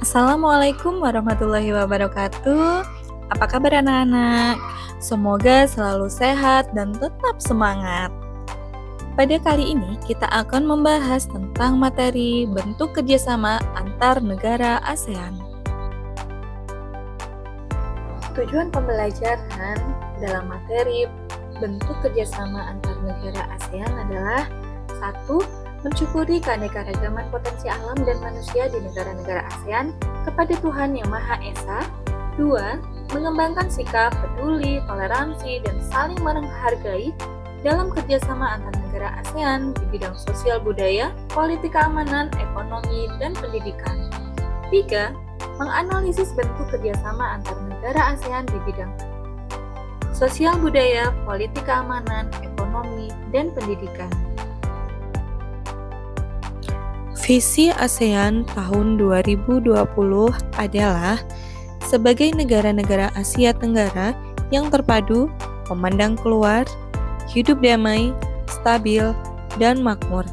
Assalamualaikum warahmatullahi wabarakatuh. Apa kabar anak-anak? Semoga selalu sehat dan tetap semangat. Pada kali ini kita akan membahas tentang materi bentuk kerjasama antar negara ASEAN. Tujuan pembelajaran dalam materi bentuk kerjasama antar negara ASEAN adalah 1. Mensyukuri keanekaragaman potensi alam dan manusia di negara-negara ASEAN kepada Tuhan Yang Maha Esa. 2. Mengembangkan sikap peduli, toleransi, dan saling menghargai dalam kerjasama antar negara ASEAN di bidang sosial budaya, politik keamanan, ekonomi, dan pendidikan. 3. Menganalisis bentuk kerjasama antar negara ASEAN di bidang sosial budaya, politik keamanan, ekonomi, dan pendidikan. Visi ASEAN tahun 2020 adalah sebagai negara-negara Asia Tenggara yang terpadu, memandang keluar, hidup damai, stabil, dan makmur,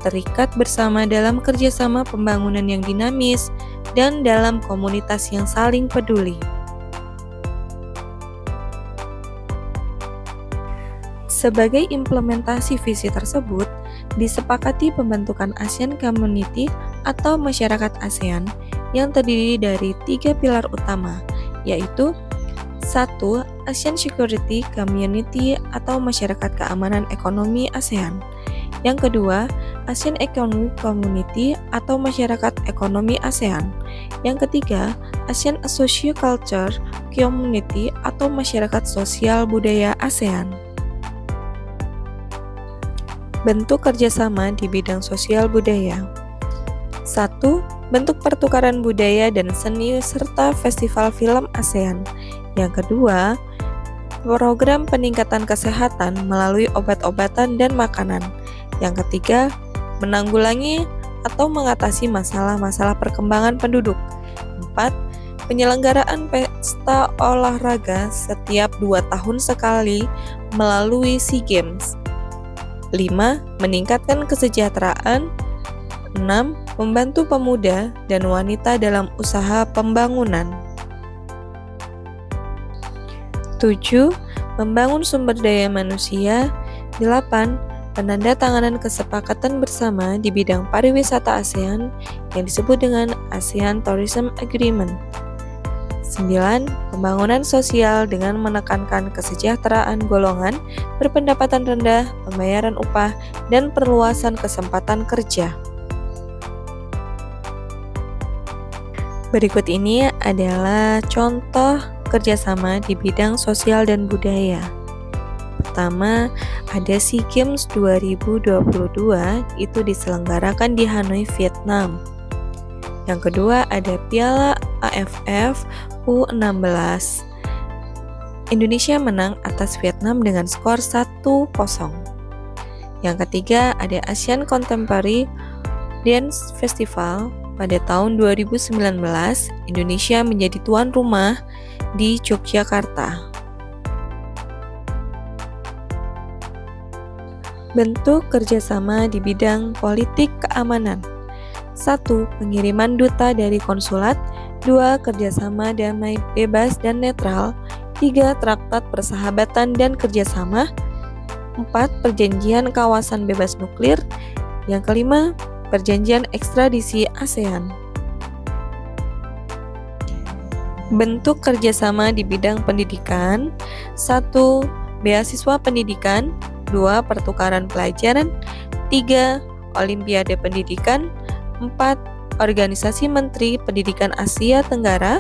terikat bersama dalam kerjasama pembangunan yang dinamis, dan dalam komunitas yang saling peduli. Sebagai implementasi visi tersebut, disepakati pembentukan ASEAN Community atau masyarakat ASEAN yang terdiri dari 3 pilar utama, yaitu 1. ASEAN Security Community atau masyarakat keamanan ekonomi ASEAN. Yang kedua, ASEAN Economic Community atau masyarakat ekonomi ASEAN. Yang ketiga, ASEAN Socio-Culture Community atau masyarakat sosial budaya ASEAN. Bentuk kerjasama di bidang sosial budaya. 1. Bentuk pertukaran budaya dan seni serta festival film ASEAN. Yang kedua, program peningkatan kesehatan melalui obat-obatan dan makanan. Yang ketiga, menanggulangi atau mengatasi masalah-masalah perkembangan penduduk. 4. Penyelenggaraan pesta olahraga setiap 2 tahun sekali melalui SEA Games. 5. Meningkatkan kesejahteraan. 6. Membantu pemuda dan wanita dalam usaha pembangunan. 7. Membangun sumber daya manusia. 8. Penandatanganan kesepakatan bersama di bidang pariwisata ASEAN yang disebut dengan ASEAN Tourism Agreement. 9. Pembangunan sosial dengan menekankan kesejahteraan golongan berpendapatan rendah, pembayaran upah, dan perluasan kesempatan kerja. Berikut ini adalah contoh kerjasama di bidang sosial dan budaya. Pertama, ada SEA Games 2022, itu diselenggarakan di Hanoi, Vietnam. Yang kedua, ada Piala AFF U16. Indonesia menang atas Vietnam dengan skor 1-0. Yang ketiga, ada Asian Contemporary Dance Festival. Pada tahun 2019, Indonesia menjadi tuan rumah di Yogyakarta. Bentuk kerjasama di bidang politik keamanan. 1. Pengiriman duta dari konsulat. 2. Kerjasama damai bebas dan netral. 3. Traktat persahabatan dan kerjasama. 4. Perjanjian kawasan bebas nuklir. Yang kelima, perjanjian ekstradisi ASEAN. Bentuk kerjasama di bidang pendidikan. 1. Beasiswa pendidikan. 2. Pertukaran pelajaran. 3. Olimpiade pendidikan. 4. Organisasi Menteri Pendidikan Asia Tenggara.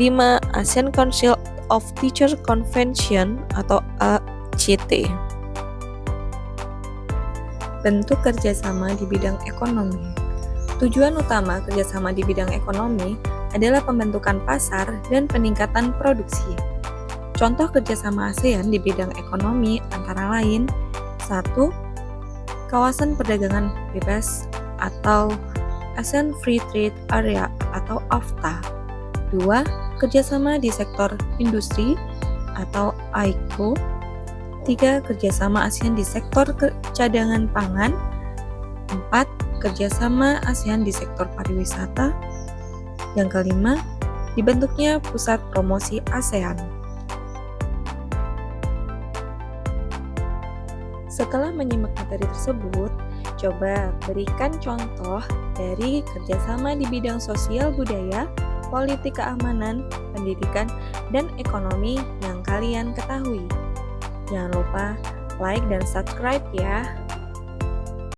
5. ASEAN Council of Teachers Convention atau ACT. Bentuk kerjasama di bidang ekonomi. Tujuan utama kerjasama di bidang ekonomi adalah pembentukan pasar dan peningkatan produksi. Contoh kerjasama ASEAN di bidang ekonomi antara lain: 1. Kawasan perdagangan bebas atau ASEAN Free Trade Area atau AFTA. 2. Kerjasama di sektor industri atau AICO. 3. Kerjasama ASEAN di sektor cadangan pangan. 4. Kerjasama ASEAN di sektor pariwisata. Yang kelima, dibentuknya Pusat Promosi ASEAN. Setelah menyimak materi tersebut, coba berikan contoh dari kerjasama di bidang sosial budaya, politik keamanan, pendidikan, dan ekonomi yang kalian ketahui. Jangan lupa like dan subscribe ya.